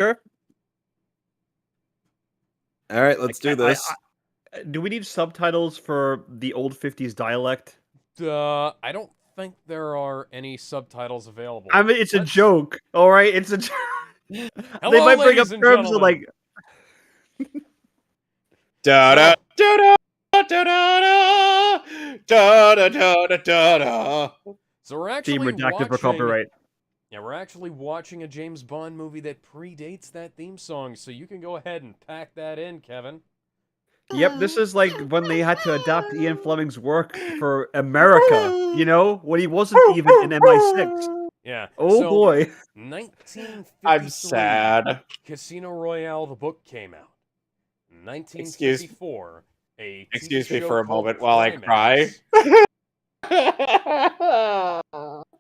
Sure. All right, let's do this. Do we need subtitles for the old 50s dialect? I don't think there are any subtitles available. I mean, it's a joke. All right, it's a joke. Hello, they might bring up ladies and terms of gentlemen. like Da da da da da da da da da da da. So we're team actually redacted for watching. copyright. Yeah, we're actually watching a James Bond movie that predates that theme song, so you can go ahead and pack that in, Kevin. Yep, this is like when they had to adapt Ian Fleming's work for America, you know, when he wasn't even in MI6. Yeah. Oh so, boy. 1953. I'm sad. Casino Royale, the book came out. 1954. Excuse me show for a called moment while I Climax. cry.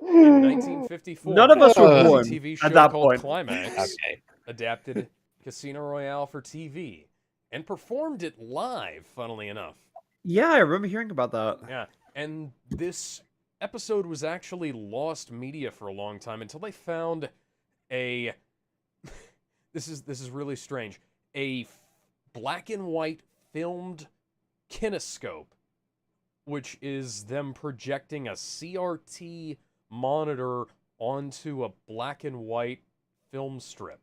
In 1954, None of us were a born TV show at that called point. Climax Okay. adapted Casino Royale for TV and performed it live, funnily enough. Yeah, I remember hearing about that. Yeah, and this episode was actually lost media for a long time until they found a this is really strange, a black and white filmed kinescope, which is them projecting a CRT monitor onto a black and white film strip.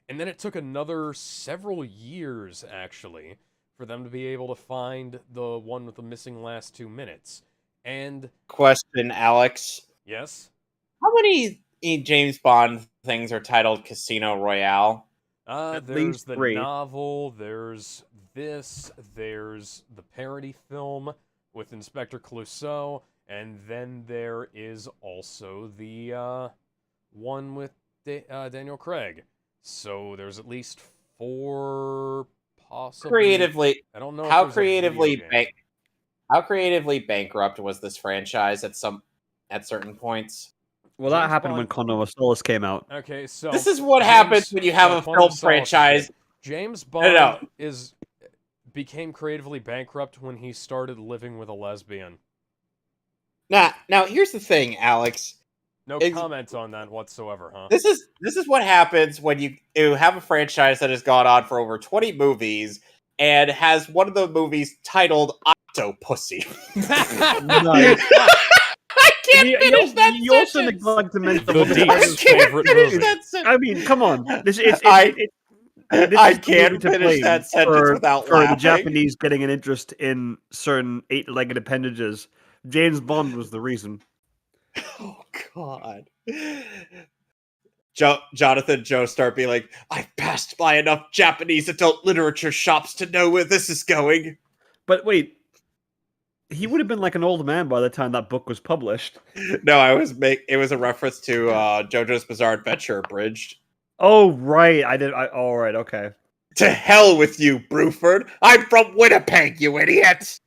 And then it took another several years, actually, for them to be able to find the one with the missing last 2 minutes. And Question, Alex. yes? How many James Bond things are titled Casino Royale? At There's least the 3. novel, there's this, there's the parody film with Inspector Clouseau, and then there is also the one with Daniel Craig. So there's at least 4 possibly. Creatively, I don't know how if there's a video creatively game. how creatively bankrupt was this franchise at certain points? Well, that James happened when Bond- Condor of Solace came out. Okay, so This is what James- happens when you have a Quantum film Solace franchise. is good. James Bond No. became creatively bankrupt when he started living with a lesbian. Now here's the thing, Alex. No comment on that whatsoever, huh? This is what happens when you have a franchise that has gone on for over 20 movies and has one of the movies titled Octopussy. Nice. I can't finish that You also sentence. neglect to mention The one of Deep's I the can't favorite finish movie. that sentence. I mean, come on. This is I the can't movie to finish blame that sentence without for laughing. the Japanese getting an interest in certain 8-legged appendages. James Bond was the reason. Oh God. Jonathan Joe start being like, I've passed by enough Japanese adult literature shops to know where this is going. But wait, he would have been like an old man by the time that book was published. No, it was a reference to JoJo's Bizarre Adventure Abridged. Oh right, all right, okay. To hell with you, Bruford. I'm from Winnipeg, you idiot.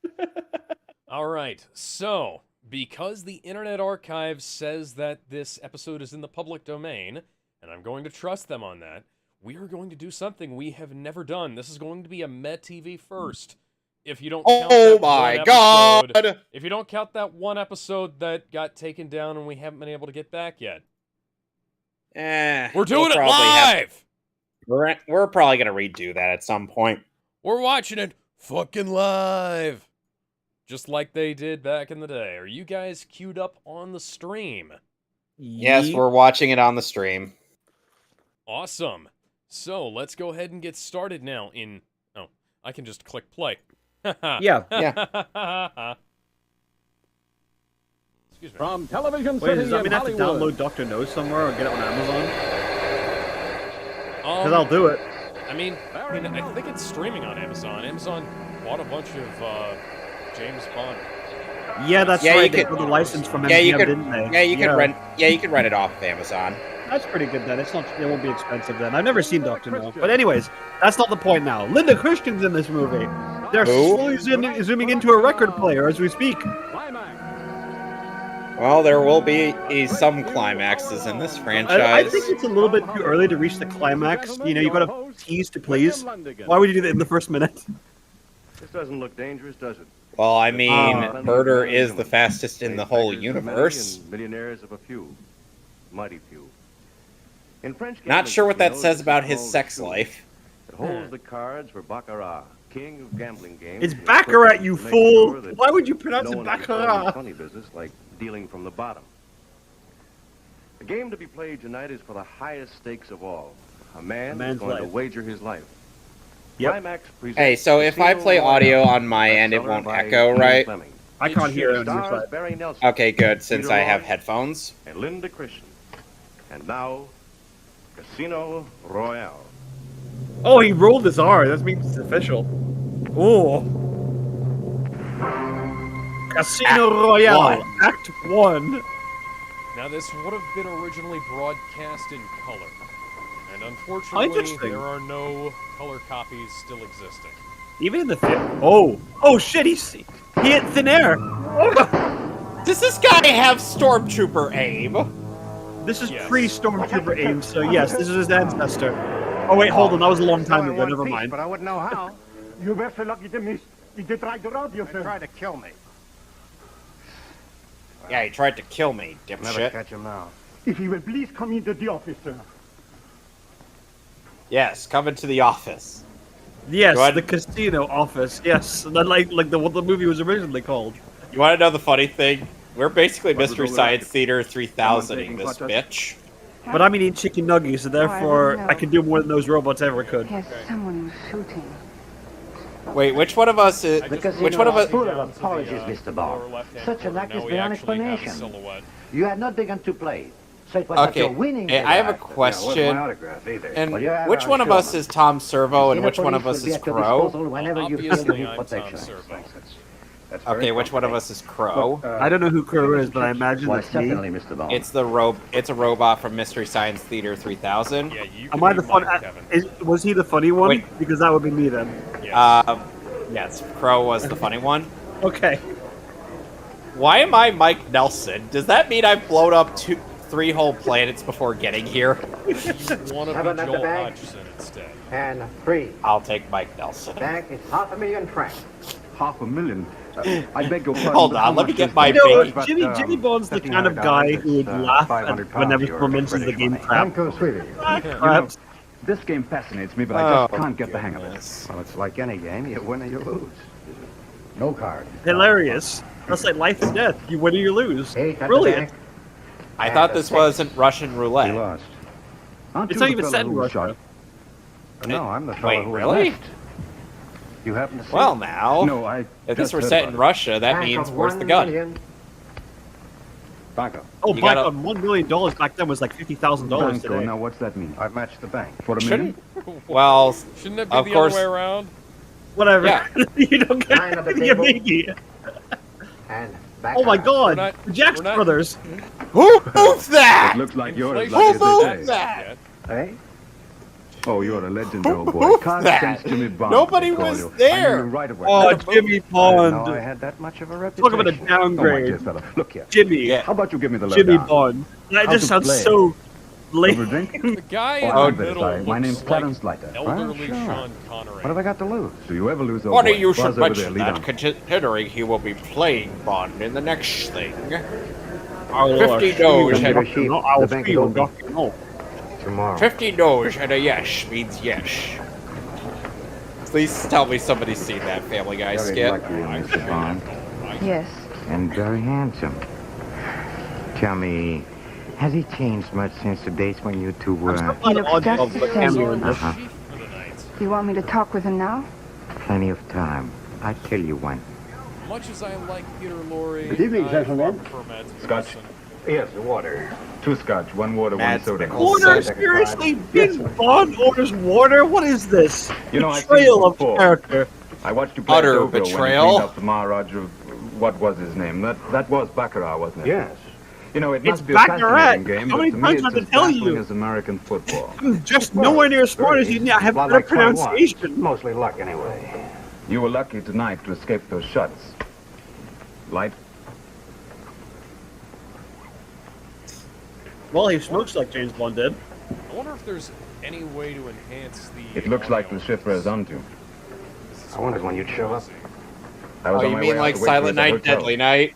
All right, so because the Internet Archive says that this episode is in the public domain, and I'm going to trust them on that, we are going to do something we have never done. This is going to be a MehTV first. If you don't count Oh that my one God. episode, if you don't count that one episode that got taken down and we haven't been able to get back yet. We're doing it live! We're probably going to redo that at some point. We're watching it fucking live! Just like they did back in the day. Are you guys queued up on the stream? Yes, we're watching it on the stream. Awesome. So, let's go ahead and get started now in... Oh, I can just click play. Yeah. Excuse me. From Television Wait, City does that mean in I have to Hollywood. download Dr. No somewhere or get it on Amazon? Because Um, I'll do it. I mean, I think it's streaming on Amazon. Amazon bought a bunch of James Bond. Yeah, that's Yeah, right. you They could- got the license from Yeah, you MGM, could. didn't they? Yeah, you could rent. Yeah, you could rent it off of Amazon. That's pretty good then. It won't be expensive then. I've never seen Dr. No. But anyways, that's not the point now. Linda Christian's in this movie. They're Who? slowly zooming into a record player as we speak. Well, there will be some climaxes in this franchise. I think it's a little bit too early to reach the climax. You know, you gotta tease to please. Why would you do that in the first minute? This doesn't look dangerous, does it? Well, I mean, murder is the Gentlemen. fastest in the whole Bankers of many universe. and millionaires of a few. Mighty few. In French Not gambling sure what that casinos, says this about is his called sex sous. life. It holds the cards for baccarat, king of gambling games. It's and its baccarat, purpose you is to make fool! sure that Why would you pronounce no it one can call them baccarat? funny business like dealing from the bottom. The game to be played tonight is for the highest stakes of all. A man is man's going to life. wager his life. Yep. Climax presents Hey, so if I Casino play Royale, audio on my end, it bestseller won't by echo, Ian right? Fleming. I It can't hear it should. on your Stars side. Barry Nelson Okay, good, since Peter I have Lorre, headphones. and Linda Christian. And now, Casino Royale. Oh, he rolled his R. That means it's official. Oh. Casino Royale, one. Act 1. Now, this would have been originally broadcast in color. And unfortunately, interesting. there are no color copies still existing. Even in the film. Oh. Oh, shit, he hit thin air. Does this guy have Stormtrooper aim? This is Yes. pre-Stormtrooper aim, so yes, this is his ancestor. Oh, wait, hold on. That was a long time ago. Never mind. But I wouldn't know how. You were so lucky to miss. He did try to rob you, They sir. tried to kill me. Yeah, he tried to kill me, Never dipshit. catch him now. If you will please come into the office, sir. Yes, come into the office. Yes, Go ahead. the casino office. Yes, and then like what the movie was originally called. You want to know the funny thing? We're basically What was Mystery all Science that? Theater 3000ing taking this blood bitch. But I'm eating chicken nuggets, so therefore know. I can do more than those robots ever could. Yes, someone was shooting. Wait, which one of us is... I just Because Which you one know, of us... full of down to the, apologies, Mr. Bond. lower left-hand Such a corner. lack Now is we beyond actually have a explanation. silhouette. You had not begun to play, so it was not Okay, your winning. hey, I have a that Yeah, it question. wasn't my autograph either. And Well, you have which our one of us show. is Tom Servo and Casino which one of police us will be is at your Crow? disposal whenever you feel you Obviously, need I'm Tom protection. Servo. That's very Okay, which one of us is Crow? I don't know who Crow is, but I imagine Why, that's me. certainly, Mr. Bond. It's a robot from Mystery Science Theater 3000. Yeah, you Am can I be the fun? mine, Kevin. Was he the funny one? Wait. Because that would be me then. Yes. Yes, Crow was the funny one. Okay. Why am I Mike Nelson? Does that mean I've blown up 3 whole planets before getting here? You want to Have be another Joel bag? Hodgson instead. And free. I'll take Mike Nelson. Bank is $500,000 francs. $500,000. I beg your pardon. Hold but on, how let me much get is my that? bait. But, Jimmy Bond's the kind of guy who would laugh at whenever someone mentions the game crap. Thank you, sweetie. Perhaps. This game fascinates me, but I just can't get the hang of it. goodness. Well, it's like any game. You win or you lose. No card. Hilarious. That's like life and death. You win or you lose. Eight at the Brilliant. bank. I thought this wasn't Russian You roulette. lost. Aren't It's you not the even fellow set in who was Russia. shot? No, I'm the fellow Wait, who was really? left. You happen to see Well, it? now, No, I. if this just were heard set about in it. Russia, that Bank means of where's the 1 gun? million. Banco. Oh, You back gotta- on $1 million back then was like $50,000 Banco, today. now what's that mean? I've matched the bank. For a million? Well, Shouldn't it be Of the course. other way around? Whatever. Yeah. You don't get Nine at the you table. biggie. And back Oh my out. god. not- The Jax we're not- Brothers. who moved that? It looks like you're as Inflation lucky Who as moved they say. that? Hey? Oh, you're a legend, Who old boy. moved Can't that? sense Jimmy Bond. Nobody they call was you. I there. knew you right away. Oh, Never Jimmy I didn't know I Bond. had that much of a reputation. Talk about a Oh, my downgrade. dear fellow. Look here. Jimmy. Yeah. How about you give me the Jimmy lowdown? Bond. That How just to sounds play. so Over a lame. drink? The guy in Oh, the better middle sorry. looks My name's like Clarence Leiter. elderly sure. Sean Connery. What have I got to lose? Do you ever lose, old Funny boy? you should Buzz over there, mention lead that, on. considering he will be playing Bond in the next thing. Our 50 no's and and sheep. our The bank is freedom open. no. Tomorrow. 50 no's and a yes means yes. Please tell me somebody's seen that Family Guy Very skit. lucky, Mr. Bond. Yes. And very handsome. Tell me, has he changed much since the days when you two were He looks just the same. Uh-huh. Chief for the night. You want me to talk with him now? plenty of time? I'd tell you one. Much as I like Peter Lorre, Good evening, I gentlemen. prefer Mads Scotch. Mikkelsen. Yes, the water. 2 scotch, 1 water, 1 Mads soda. Mikkelsen. Water? Second Seriously? James Bond orders water? What is this? You know, I've seen Betrayal you of before. character. I watched you play Utter Dobro when betrayal. you cleaned up the Maharaja of... What was his name? That was Baccarat, wasn't it? Yes. You know, it It's must be a Baccarat. fascinating game, How but many to me times it's do I have to as tell baffling you? as American football. I'm just nowhere near as smart as you. I have Well, better like 21. pronunciation. Mostly luck, anyway. You were lucky tonight to escape those shots. Light? Well, he smokes like James Bond did. I wonder if there's any way to enhance the. It looks like the audio. shipper is onto. I wondered when you'd show up. I was Oh, on you my mean way out like to wait for Silent us at Night, hotel. Deadly Night?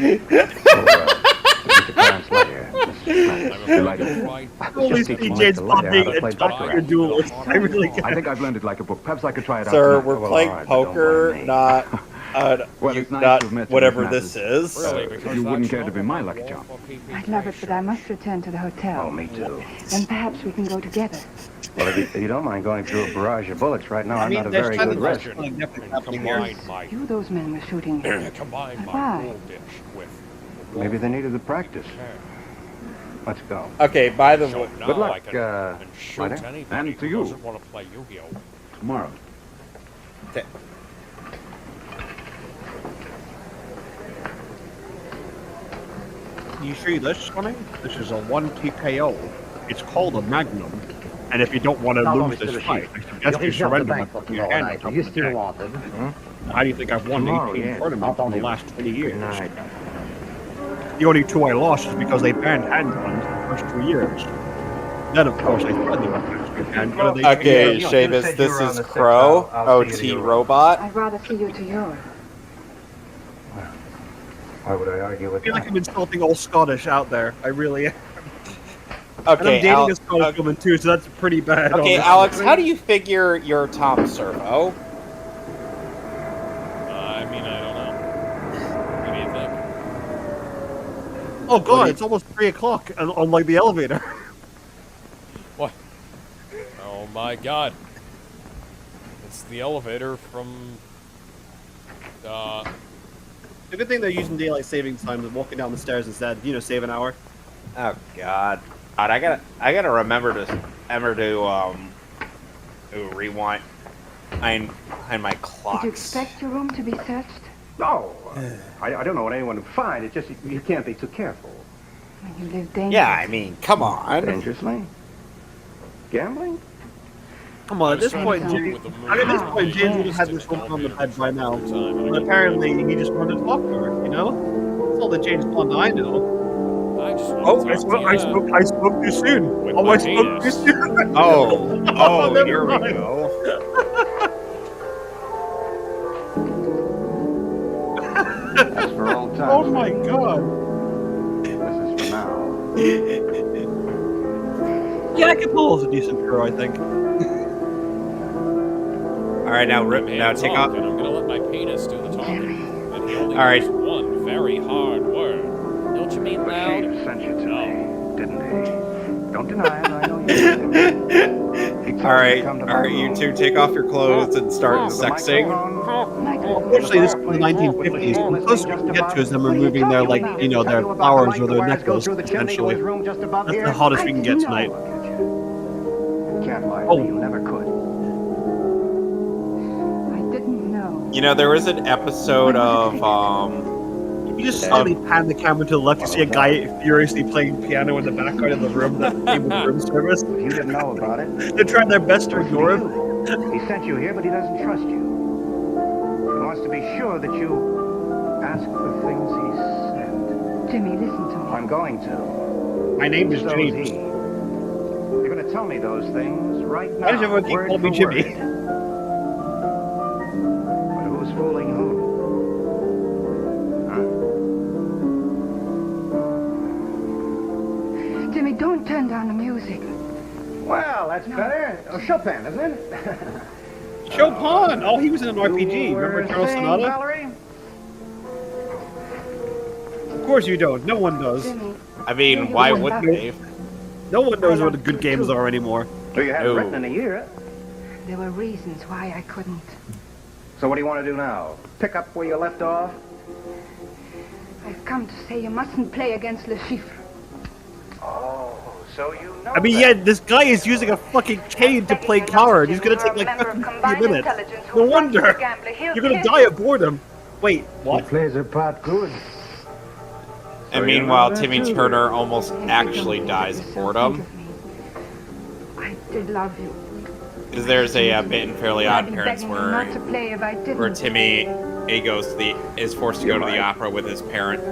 Mr. Clarence Leiter. Mr. Leiter. Holy CJ's being a top-tier duelist. I really I can't. think I've learned it like a book. Perhaps I could try it out. Sir, tonight. we're Well, playing all right, but don't poker, mind me. not Well, it's nice not to have met you, whatever Miss this Mathers. is. You wouldn't care to be my lucky charm. I'd love it, but I must return to the hotel. Oh, me too. And perhaps we can go together. Well, if you don't mind going through a barrage of bullets right now, I'm not a very good risk. Combine my You, those men were shooting here. combine my Why? gold dish with Maybe they needed the practice. Let's go. Okay, by the so way, now Good luck, I can shoot Leiter. anybody And to who you. doesn't want to play Yu-Gi-Oh. Tomorrow. You see this, Sonny? This is a 1 TKO. It's called a Magnum. And if you don't want to lose this fight, I suggest you surrender by putting your hand on top of the deck. How do you think I've won Tomorrow, 18 yeah. tournaments in the last 20 years? Night. The only 2 I lost is because they banned handguns the first 2 years. Then, of course, I thought they were handgun. okay, Seamus, this is Crow, OT Robot. I'd rather see you to yours. Why would I argue I with feel like that? I'm insulting all Scottish out there. I really am. And Okay, I'm dating a Scottish woman too, so that's pretty bad. okay, honestly. Alex, how do you figure you're Tom Servo? I mean, I don't know. What do you think? Oh god, it's almost 3 o'clock on like the elevator. What? Oh my god. It's the elevator from... The good thing they're using daylight savings time and walking down the stairs instead. You know, save an hour. Oh God, I gotta remember to rewind behind my clocks. Did you expect your room to be searched? No, I don't know what anyone would find. It's just you can't be too careful. When you live dangerously. Yeah, I mean, come on. Dangerously? Gambling? Come on, at this point, With Jimmy, the moon. at this point, James would have had this woman on the bed by now. But apparently, he just wanted to talk to her, you know? That's all the James Bond I know. I just Oh, want to talk to you. I spoke too soon. With Oh, my I spoke too penis. soon. Oh, Never here we mind. go. That's for old times. Oh my god. This is for now. Yeah, Capullo's a decent girl, I think. All right, now Let me now take talk, off. and I'm gonna let my penis do the talking. And he only All right. knows one very hard word. Don't you mean But loud? Shave sent you to No. me, didn't he? Don't deny it, I know you did. He told All me right, to come to my all right, you room. two take off your clothes and start With the sexing. microphone, Unfortunately, this is the 1950s. The closest we can get to is them removing their, like, you know, their flowers or their necklace, essentially. That's the hottest we can get tonight. Can't lie to Oh. me, you never could. I didn't know. You know, there was an episode of You just slightly pan the camera to the left, you see a guy furiously playing piano in the background of the room that came with room service. You didn't know about it. They're trying their best to ignore him. He sent you here, but he doesn't trust you. He wants to be sure that you ask the things he said. Jimmy, listen to me. I'm going to. My name is So is James. he. You're going to tell me those things right now. Why does everyone keep word calling me for Jimmy? word. But who's fooling who? Jimmy, don't turn down the music. Well, that's better. Oh, Chopin, isn't it? Chopin! Oh, he was in an RPG. Remember Eternal Sonata? Valerie? Of course you don't. No one does. Jimmy, I mean, why wouldn't they? No one knows what the good games are anymore. Well, you haven't No. written in a year. there were reasons why I couldn't. So what do you want to do now? Pick up where you left off? I've come to say you mustn't play against Le Chiffre. Oh, so you know I mean, yeah, this guy is using a fucking cane to play card. He's gonna take like 50 minutes. No wonder. You're gonna die of boredom. Wait, what? plays her part good. And meanwhile, Timmy Turner almost actually dies of boredom. I did love you. Because there's a bit in Fairly Odd I'd be Parents begging you not to play if I didn't. where Timmy is forced to go to the opera with his parent.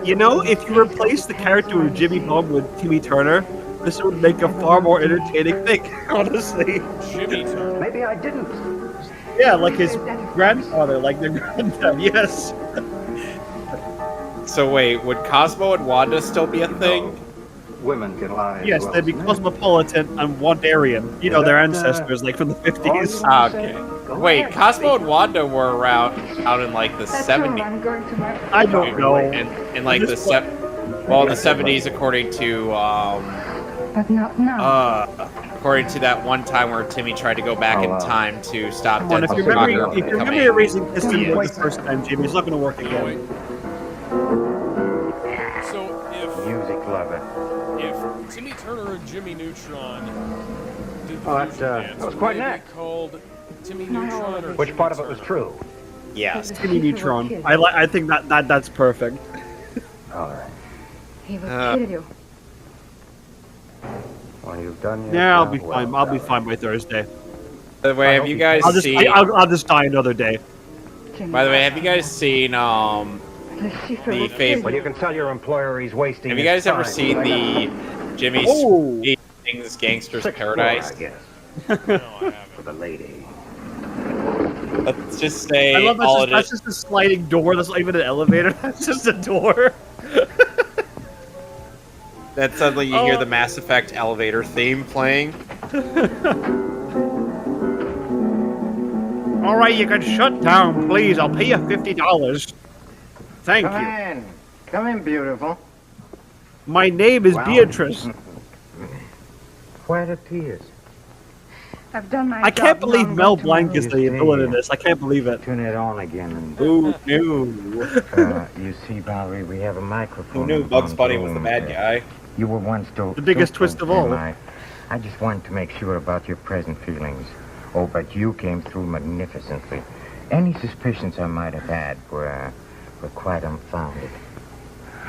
You know, if you replace the character of Jimmy Bond with Timmy Turner, this would make a far more entertaining thing, honestly. Jimmy Turner. Maybe I didn't. Yeah, like his grandfather, like their granddad, yes. So wait, would Cosmo and Wanda still be a thing? Women can lie. as Yes, well they'd be as men. cosmopolitan and Wandarian. You know, their ancestors, like from the 50s. Okay. Wait, Cosmo and Wanda were around out in like the That's all, 70s. I'm going to my... I don't know. In like the in the 70s, according to But not now. According to that one time where Timmy tried to go back in time to stop Come on, Denzel if you remember Crocker from your becoming... reason is to work the first time, Jimmy, it's not going to work again. So if Music lover. if Timmy Turner and Jimmy Neutron did the Oh, fusion that dance, was would quite they next. be called Timmy Not all Neutron of or it. Which Jimmy part of it was Turner? true? Yes. Timmy Neutron. I think that's perfect. All right. He will kill you. Well, you've done your Yeah, I'll job be well, fine. I'll be darling. fine by Thursday. By the way, have you guys I'll just seen... I'll just die another day. By the way, have you guys seen Le Chiffre the will kill Fable? Well, you can tell your employer he's wasting. Have you his guys ever time, seen but I the Jimmy Oh. Things Gangster's got 6th floor, Paradise? I guess, No, I haven't. for the lady. Let's just say I love all that's just a sliding door. That's not even an elevator. That's just a door. that suddenly you hear the Mass Effect elevator theme playing. All right, you can shut down, please. I'll pay you $50. Thank Come you. in. Come in, beautiful. My name is Wow. Beatrice. Where are the tears? I've done my I job. can't believe Now I'm Mel going to Blanc my is room. the villain in this. I can't believe it. Turn it on again. And, Ooh, no. you see, Valerie, we have a microphone. Who knew in Bugs one Bunny was the room bad there. guy? You were once the biggest twist of all. I just wanted to make sure about your present feelings. Oh, but you came through magnificently. Any suspicions I might have had were quite unfounded.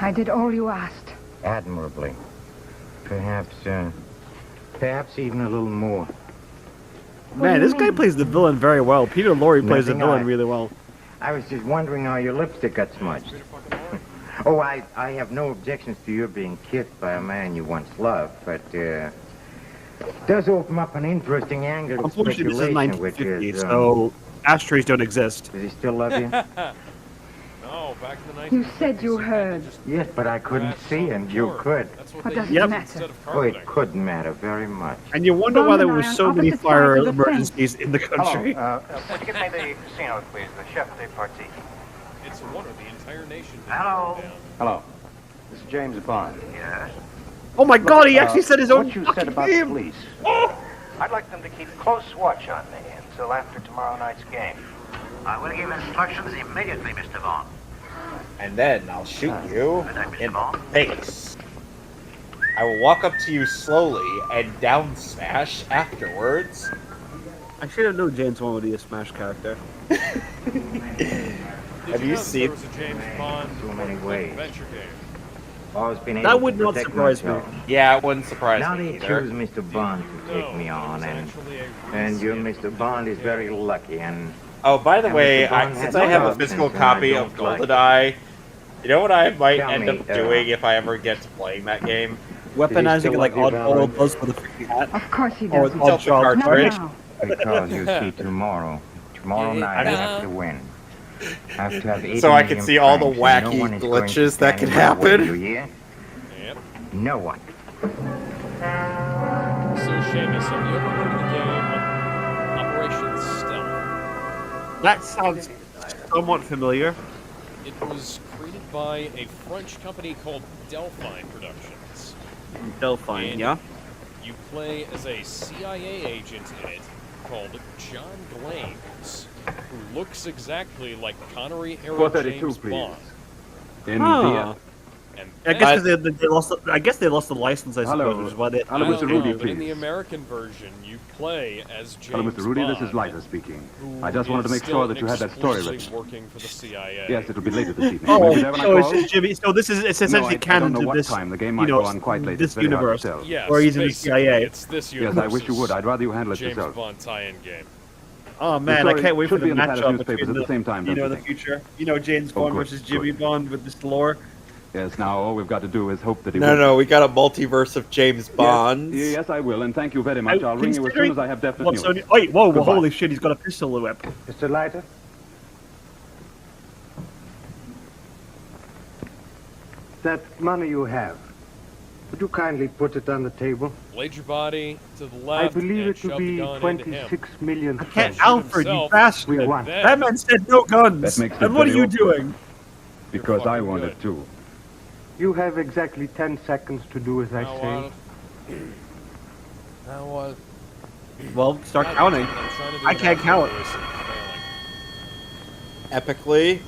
I did all you asked. Admirably. Perhaps even a little more. Man, this guy plays the villain very well. Peter Lorre plays the Nothing villain I- really well. I was just wondering how your lipstick got smudged. Oh, I have no objections to your being kissed by a man you once loved, but it does open up an interesting angle of Unfortunately, this is speculation, which 1950, is, so ashtrays don't exist. does he still love you? No, back in the 1950s. You said you heard. Yes, but I couldn't see, and you could. That's what What they does used it Yep. instead matter? of Oh, it carpeting. could matter very much. And you wonder why there were so many Opposite fire sides of the emergencies in the country. Would you give me the casino, please? The chef de partie. It's a wonder the entire nation didn't Hello? go down. Hello. This is James Bond. Yes? Oh my god, he actually said his own What you said fucking about the name. police. I'd like them to keep close watch on me until after tomorrow night's game. I will give instructions immediately, Mr. Bond. And then I'll shoot you Good night, Mr. in Bond. the face. I will walk up to you slowly and down smash afterwards. I should have known James Bond would be a Smash character. Have you know seen- there was a James Bond So many ways. adventure game? Always been able That would to not protect surprise me. myself. Yeah, it wouldn't surprise Now me they either. choose Mr. Bond to take No, me it on, was and actually a your reskin Mr. Bond is very lucky, and Oh, by the And way, Mr. Bond since had I have a no physical options, and I copy of don't like it. GoldenEye, you know what I might Tell end me, up doing if I ever get to playing that game? Weaponizing still it like love you, Oddball Valerie? does with a freaking hat. Of course he Or does. Tilt the Oddjob. Not cartridge. now. because you see, tomorrow night I have to win. I have to have 80 So I can million see all the francs, and wacky no one is going to glitches that stand can in my way, happen. You hear? Yep. No one. So, Seamus, have you ever heard of the game Operation Stealth? That sounds somewhat familiar. It was created by a French company called Delphine Productions. Delphine, And yeah? You play as a CIA agent in it called John Glames, who looks exactly like Connery-era 432, James please. Bond. Huh. And I guess 'cause they lost. I guess they lost the license. I Hello. suppose, which is why they. Hello, I Mr. don't Rudy, know, but in the please. American version, you play as James Hello, Mr. Rudy. This is Bond, Leiter speaking. who I just wanted to is make still sure that you had that story ready. exclusively working for the CIA. Yes, it'll be later this evening. Oh, Will you be there when I so call? it's Jimmy. So this is it's No, essentially I canon don't know to what this. time. The game you might know, go on quite late. this It's very hard to universe. tell. Yes, Or he's in the basically, CIA. It's this Yes, I universe's wish you would. I'd rather you handle it James yourself. Bond tie-in game. Oh man, The I story can't wait for should the be in the title matchup newspapers between at the same time, you don't know, you the think? future. You know, James Oh, Bond good, versus Jimmy good. Bond with this lore. Yes, now all we've got to do is hope that he No, will. no, we got a multiverse of James Bonds. Yes, yes, I will, and thank you very much. I'll ring you as soon as I have definite news. Wait, whoa, Goodbye. holy shit! He's got a pistol whip. Mr. Leiter? That money you have, would you kindly put it on the table? Laid your body to the I left believe and it to shoved be the gun into him. 26 million Can't, francs. Alfred, you himself. bastard! We won. Then- That man said no guns. That makes it And what are very you awkward. doing? Because I fucking want good. it too. You have exactly 10 seconds to do as I Now, say. Well, start counting. I can't count. Epically.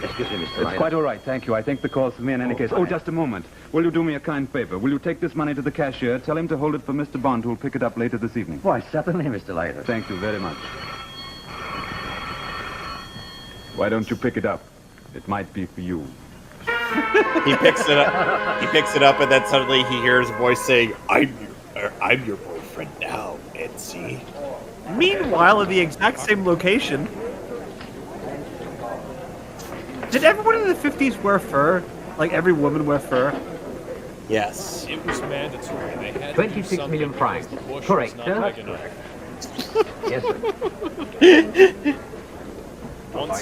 Excuse me, Mr. It's Leiter. quite all right, thank you. I think the call's for me in any case. Oh, just a moment. Will you do me a kind favor? Will you take this money to the cashier? Tell him to hold it for Mr. Bond, who'll pick it up later this evening. Why, certainly, Mr. Leiter. Thank you very much. Why don't you pick it up? It might be for you. He picks it up. He picks it up, and then suddenly he hears a voice saying, I'm your boyfriend now, Nancy." Meanwhile, in the exact same location, did everyone in the 50s wear fur? Like every woman wear fur? Yes. It was mandatory. They had 26 million francs. Correct, sir? Yes,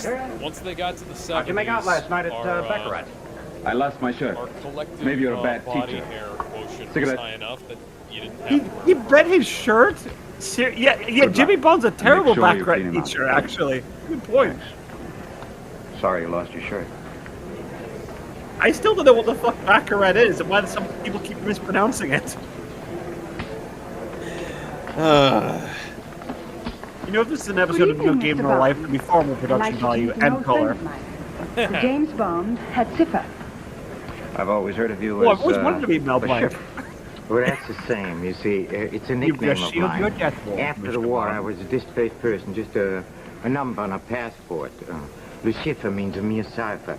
sir. Once they got to the 70s, How'd you make out last night at Baccarat? I lost my shirt. Our collective Maybe you're a bad body teacher. hair quotient Cigarette. was high enough that you didn't have to He bet his shirt? Yeah, Jimmy Bond's a terrible Make sure you baccarat clean him out. teacher, actually. Good point. Sorry you lost your shirt. I still don't know what the fuck baccarat is and why some people keep mispronouncing it. You know, if this is an episode of No Game No Life, it'd be far more production value and color. James Bond had Ziffer. I've always heard of you Well, as... I've always wanted to be Mel the Blanc. ship. Well, that's the same. You see, it's a You nickname just of shield your mine. death wall, After Mr. the war, Bond. I was a displaced person, just a number on a passport. Le Chiffre means a mere cipher.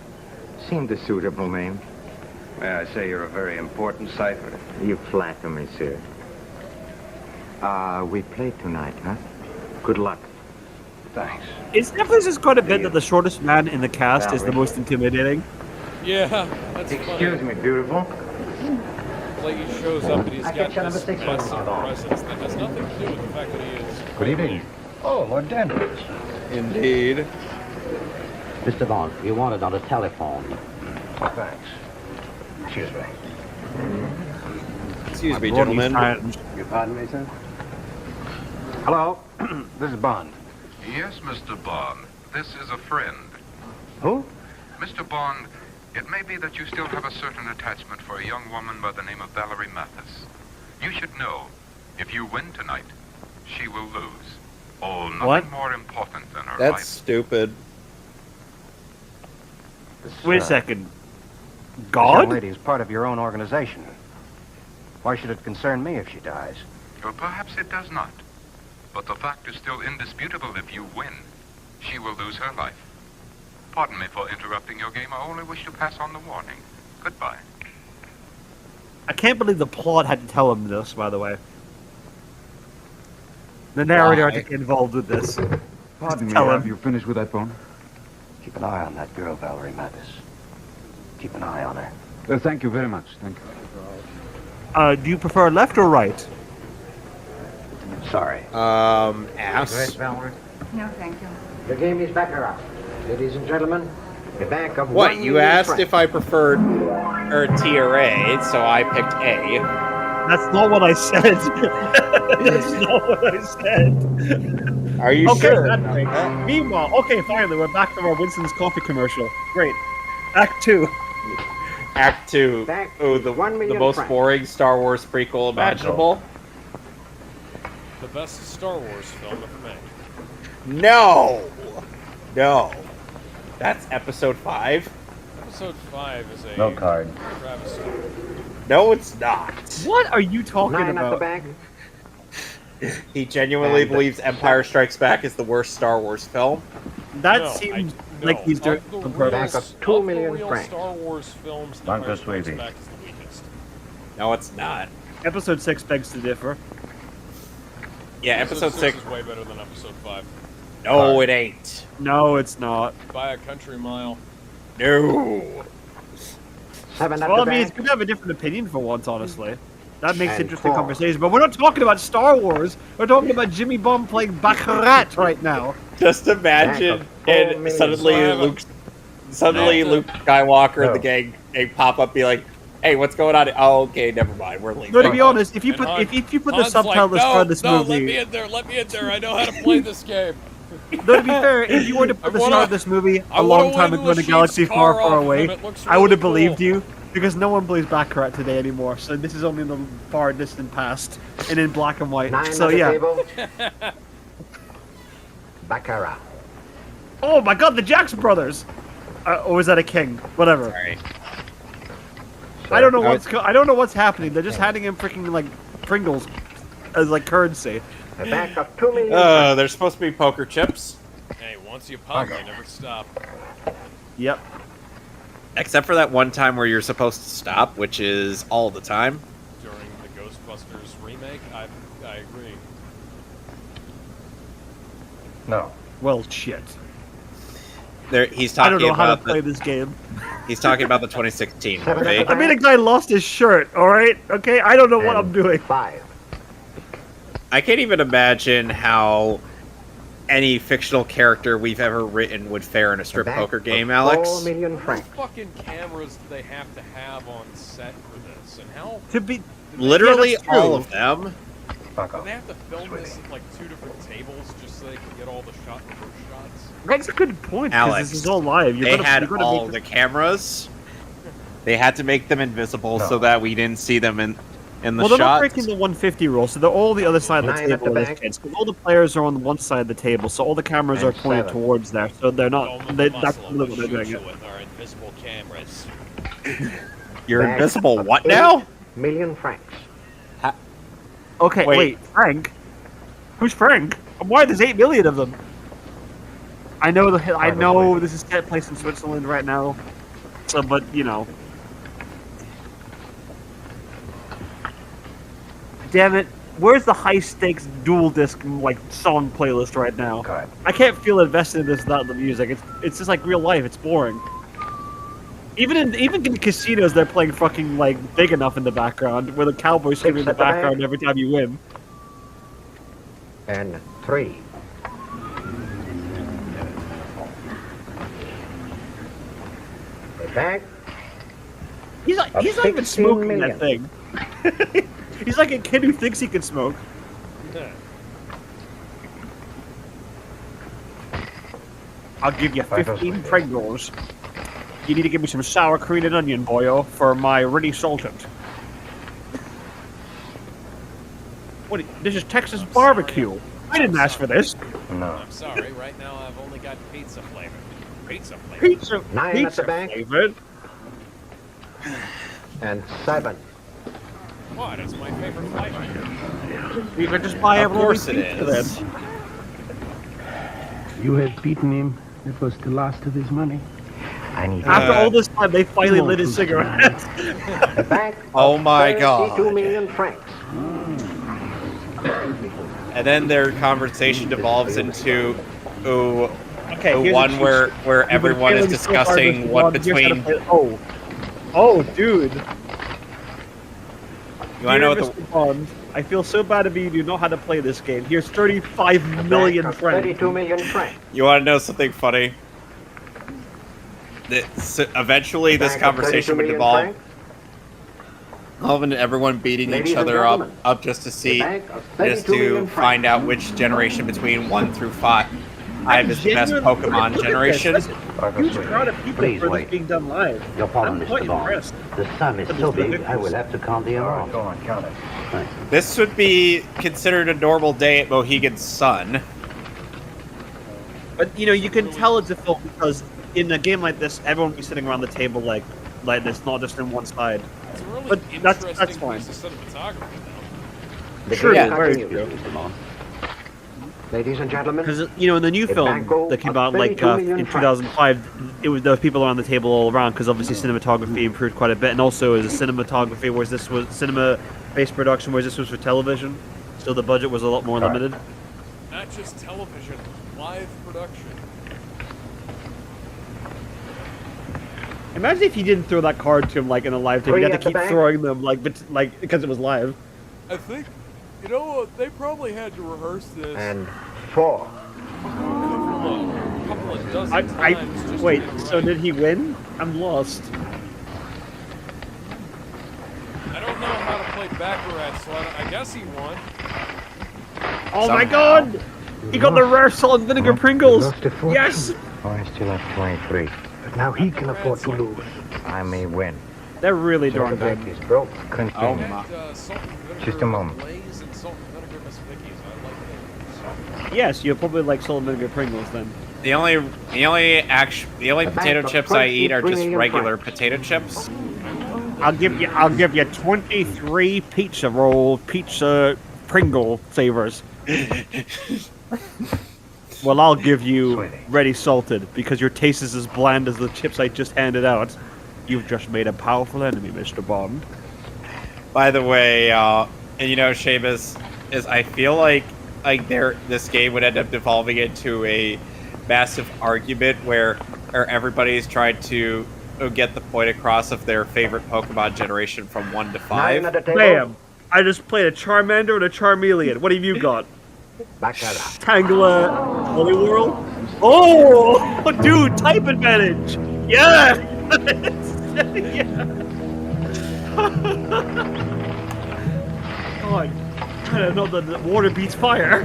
Seemed a suitable name. May I say you're a very important cipher? You flatter me, sir. We play tonight, huh? Good luck. Thanks. It's definitely just quite a bit that the shortest man in the cast is the most intimidating. Yeah, that's Excuse me, beautiful. Like he shows up and he's got Picture number this 6 presence on. that has nothing to do with the fact that he is. Good evening. Oh, Lord Danvers. Indeed. Mr. Bond, you wanted on the telephone. Oh, thanks. Excuse me. Excuse me, Rodney gentlemen. Stanton. You pardon me, sir? Hello, this is Bond. Yes, Mr. Bond. This is a friend. Who? Mr. Bond, it may be that you still have a certain attachment for a young woman by the name of Valerie Mathis. You should know, if you win tonight, she will lose. Oh, nothing What? more important than her That's life. stupid. Wait a second. This God? young lady is part of your own organization. Why should it concern me if she dies? Well, perhaps it does not. But the fact is still indisputable. If you win, she will lose her life. Pardon me for interrupting your game. I only wish to pass on the warning. Goodbye. I can't believe the plot had to tell him this, by the way. The narrator had to get involved with this. Pardon me, Tell have him. you finished with that phone? Keep an eye on that girl, Valerie Mathis. Keep an eye on her. Thank you very much. Thank you. Do you prefer left or right? Sorry. Ass. Valerie. No, thank you. The game is Baccarat. Ladies and gentlemen, the bank of What, 1 you million asked francs. if I preferred T or A, so I picked A. That's not what I said. That's not what I said. Are you Okay, sure? that's great. Meanwhile, okay, finally, we're back to our Winston's coffee commercial. Great. Act 2. Act 2. Back Oh, to 1 the million most francs. boring Star Wars prequel imaginable. The best Star Wars film ever made. No! No. That's episode 5? Episode 5 is a No card. travesty. No, it's not. What are you talking 9 at the about? back. He genuinely And believes Empire Strikes Back is the worst Star Wars film. That No, seems no. like he's doing Of the on real- purpose. Back of 2 of the million real francs. Star Wars films, Bunker Empire Strikes Sweetie. Back is the weakest. No, it's not. Episode 6 begs to differ. Yeah, episode 6. is way better than episode 5. No, it ain't. No, it's not. By a country mile. No. 7 at Well, I the mean, it's back. good to have a different opinion for once, honestly. That makes And interesting 4. conversation. But we're not talking about Star Wars. We're talking about Jimmy Bond playing Baccarat right now. Just imagine, Back of 4 and million. suddenly Luke Skywalker and the gang pop up, be like, "Hey, what's going on?" Oh, okay, never mind, we're leaving. No, to be honest, if you And put Han- if you put the Han's subtitles like, for this no, let me movie, in there, let me in there. I know how to play this game. though, to be fair, if you were to put the wanna- start of this movie I a wanna long time win ago in a Lashif's galaxy car far, off far him. away, It looks I would have really believed cool. you. Because no one plays Baccarat today anymore, so this is only in the far distant past, and in black and white. 9 so on the yeah. table. Baccarat. Oh my god, the Jackson brothers! Or is that a king? Whatever. Sorry. I don't know I don't know what's happening. They're just handing him freaking like Pringles as like currency. A bank of 2 million. They're supposed to be poker chips. Hey, once you pop, they never stop. Yep. Except for that one time where you're supposed to stop, which is all the time. During the Ghostbusters remake, I agree. No. Well, shit. He's talking I don't know how to about play this game. He's talking about the 2016 movie. I mean, a guy lost his shirt, alright? Okay, I don't know what I'm doing. 5. I can't even imagine how any fictional character we've ever written would fare in a strip poker game, Alex. 4 million francs. What fucking cameras do they have to have on set for this? And how... To be... Literally Yeah, that's true. all of them. Do they have to film this at, like, 2 different tables just so they can get all the first shots? That's a good point, because Alex, this is all live. They had all the cameras. They had to make them invisible so that we didn't see them in the Well, they're not shots. breaking the 150 rule, so they're all the other side of the 9 at table. the in this case, 'cause all the players are on one side of the table, so all the cameras And are pointed 7. towards there, so they're not... that's really what they're doing. With our invisible cameras. You're Bank invisible of what 8 now? million francs. Okay, wait, Frank? Who's Frank? Why there's 8 million of them? I know this is set place in Switzerland right now, so but you know. Damn it! Where's the high stakes dual disc like song playlist right now? God. I can't feel invested in this without the music. It's just like real life. It's boring. Even in casinos, they're playing fucking like big enough in the background, where the cowboys screaming in the background every time you win. And 3. A bank. He's not even 16 smoking million. that thing. He's like a kid who thinks he can smoke. I'll give you 15 Pringles. You need to give me some sour cream and onion, boyo, for my really salted. What? This is Texas barbecue. I didn't ask for this. No. I'm sorry, right now I've only got pizza flavor. Pizza flavor. Pizza. 9 pizza at the bank. flavored. And 7. What? It's my favorite flavor. You could just buy Of every course it pizza is. then. You have beaten him. It was the last of his money. I need After all this time, they finally lit his cigarettes. a bank. Oh of my 32 God. million francs. And then their conversation devolves into Okay, here's one a where You've been everyone is failing so hard discussing this what long, here's how to between. play- Oh, dude. You want to know what Dear the Mr. Bond, I feel so bad to be you know how to play this game. Here's 35 million Bank of francs. 32 million francs. You want to know something funny? Eventually, this Bank of 32 conversation would million devolve. francs. All of everyone beating Ladies each and other gentlemen, up just to see, bank of just 32 to million find francs. out which generation between 1 through 5 is the best Genuinely- Pokemon look at generation. this. Huge crowd of people Please for wait. this being done live. Your pardon, I'm quite Mr. Bond. impressed. The sum is so big, I will have to count the All right, amount. go on, count it. This would be considered a normal day at Mohegan Sun. But you know, you can tell it's a film because in a game like this, everyone will be sitting around the table like this, not just in one side. It's a really But that's interesting fine. piece of cinematography, though. The Sure, game yeah, very continues, true. Mr. Bond. Ladies and gentlemen, Because you know, in the new A film banco that came of out like 32 million in 2005, it was there was people around the table all around because obviously cinematography improved quite a bit, and also as a cinematography, whereas this was cinema-based production, whereas this was for television, so the budget was a lot more limited. Not just television, live production. Imagine if you didn't throw that card to him like in a live tape. You Three had to at the keep bank. throwing them like because it was live. I think, you know, they probably had to rehearse this and 4. a couple of dozen I times. Just wait. to get it So right. did he win? I'm lost. I don't know how to play Baccarat, so I guess he won. Oh my Somehow. God! He got the rare salt and vinegar Pringles. Lost a fortune. Yes. Oh, I still have 23. But now he can afford to lose. I may win. They're really darn good. Is broke. Continue. Oh my. Just a moment. Yes, you'll probably like salt and vinegar Pringles then. The only potato chips I eat are just regular potato chips. I'll give you 23 pizza Pringle flavors. Well, I'll give you ready salted because your taste is as bland as the chips I just handed out. You've just made a powerful enemy, Mr. Bond. By the way, and Seamus, is I feel like this game would end up devolving into a massive argument where everybody's trying to get the point across of their favorite Pokemon generation from 1 to 5. Bam! I just played a Charmander and a Charmeleon. What have you got? Tangela Poliwhirl? Oh! Dude, type advantage! Yeah! Yeah. God, I don't know that water beats fire.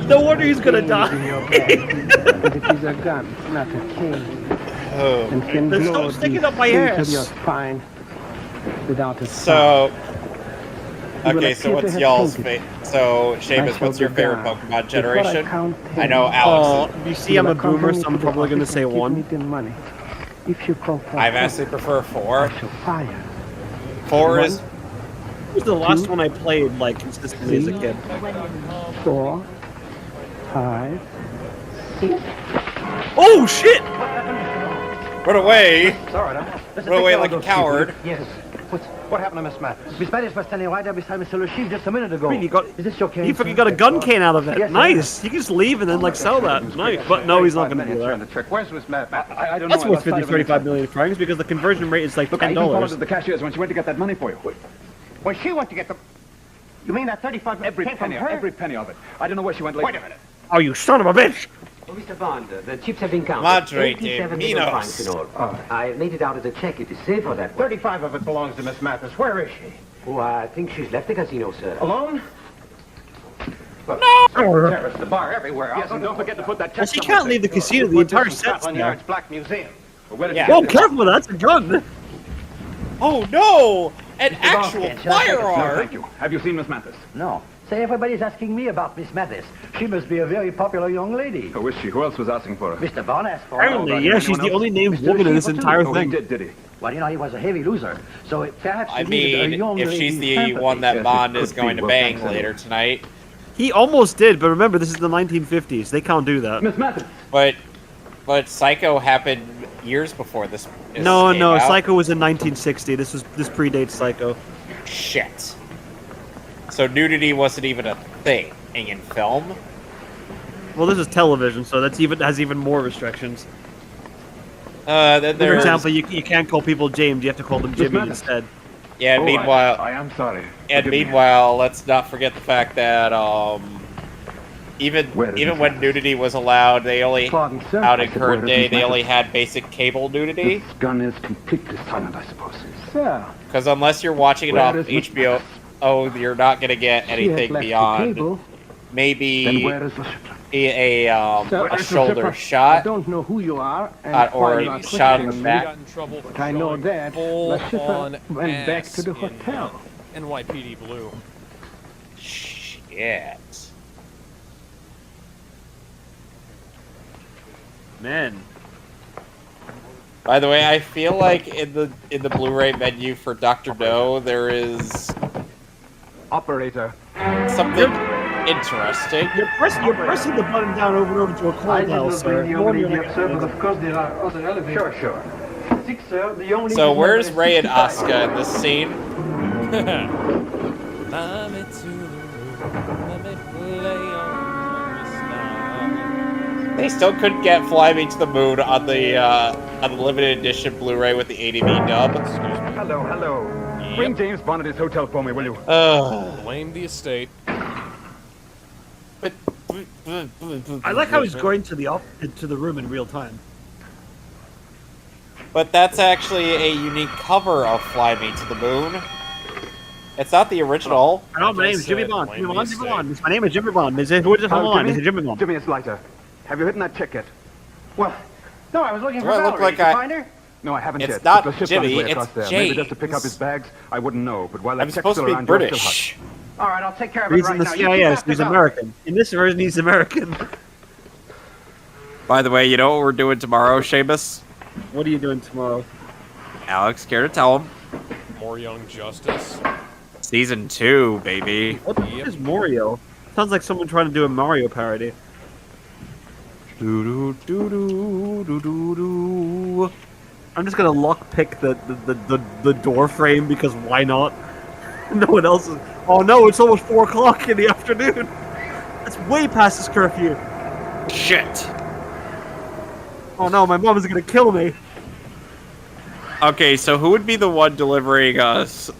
No wonder he's gonna die. It is a gun, not a cane. Oh. And can They're blow still sticking the up my into ass. your spine without a So, You will okay, so appear to what's have y'all's painted. So, Seamus, what's your favorite Pokemon generation? I know Alex. You see, I'm a boomer, so I'm probably gonna say 1. If you call for I vastly prefer 4. fire. 4 is What was the last one I played, like, consistently as a kid? 4, 5, 6. Oh, shit! Run away! Sorry, Run away like a coward. Yes. What happened to Miss Mathis? Miss Mathis was standing right there beside Mr. Lachif just a minute ago. Really, Is this your cane? He fucking got a gun cane out of it. Yes, Nice. He can just leave and then like sell that. Nice. But no, he's not going to do that. Where's Miss Mathis? I don't know. That's worth 35 million francs because the conversion rate is like Look, I even followed $10. the cashiers when she went to get that money for you. When she went to get the... You mean that 35 Every came from penny, her? every penny of it. I don't know where she went later. Wait a minute. Oh, you son of a bitch! Oh, Mr. Bond, the chips have been counted. Madre 87 de million Minos. francs in all. I made it out as a check. It is safe for that one. 35 of it belongs to Miss Mathis. Where is she? Oh, I think she's left the casino, sir. Alone? No! Terrace, the bar, everywhere. Yes, and don't forget to put that check. Well, she can't leave the casino. The entire set's Scotland there. Yard's Black Museum. Yeah. Whoa, careful with that. That's a gun. Oh no! An actual No, firearm! Thank you. Have you seen Miss Mathis? No. Say, everybody's asking me about Miss Mathis. She must be a very popular young lady. Who is she? Who else was asking for her? Mr. Bond asked for her. Apparently, yeah, she's the only named woman in this entire Oh, he thing. did he? Well, you know, he was a heavy loser. So perhaps I he needed a mean, young if she's lady's the sympathy. one that Yes, it Bond could is be. going to Well, bang thanks, later tonight. He almost did, but remember, this is the 1950s. They can't do that. Miss Mathis. But Psycho happened years before this. No, came no, out. Psycho was in 1960. This predates Psycho. Shit. So nudity wasn't even a thing in film. Well, this is television, so that's has even more restrictions. Then For there's, example, you can't call people James. You have to call them Jimmy Mathis. instead. yeah. And Oh, meanwhile, I am sorry. and Forgive me. meanwhile, let's not forget the fact that even Where is even Miss when Mathis? nudity was allowed, they only Pardon, sir. out in I said, current where is day Miss they only Mathis? had basic cable nudity. This gun is completely silent, I suppose. Sir, Because unless you're watching it Where off is Miss HBO, you're not gonna get she has anything left the beyond table. Then maybe where is the ship? a Sir, a shoulder I shot don't know who you are and or why you are a shot in the questioning me, back. Got in trouble for but I know showing that full the shipper on went back to the ass in, hotel. NYPD Blue. Shit. Man. By the way, I feel like in the Blu-ray menu for Dr. No, there is Operator. something interesting. You're pressing the button down over and over to a cold house, sir. No wonder you're like- but of course there are other elevators. Sure. 6, sir. The only So number where's is Ray and 65. Asuka in this scene? They still couldn't get Fly Me to the Moon on the limited edition Blu-ray with the 80B dub. Hello. Bring James Bond at his hotel for me, will you? Blame the estate. I like how he's going to the room in real time. But that's actually a unique cover of Fly Me to the Moon. It's not the original. Hello, my name is Jimmy Bond. Jimmy Bond. My name is Jimmy Bond. Who is it? Hold on. Is it Jimmy Bond? Jimmy, it's Leiter. Have you hidden that check yet? Well, No, I was looking for Do I Valerie. look like Did you I- find her? No, I haven't It's yet. not The ship's on Jimmy, his way it's across there. Maybe just to pick up James. his bags. I wouldn't know. But while that I'm check's supposed to still be around, you're still British. All right, I'll take care of it He's right in the now. You keep CIS. after He's Valerie. American. In this version, he's American. By the way, you know what we're doing tomorrow, Seamus? What are you doing tomorrow? Alex, care to tell him? More Young Justice. Season 2, baby. What the fuck is Mario? Sounds like someone trying to do a Mario parody. Do-do-do-do-do-do-do. I'm just gonna lockpick the door frame because why not? No one else is. Oh no, it's almost 4 o'clock in the afternoon. That's way past this curfew. Shit. Oh no, my mom is gonna kill me. Okay, so who would be the one delivering us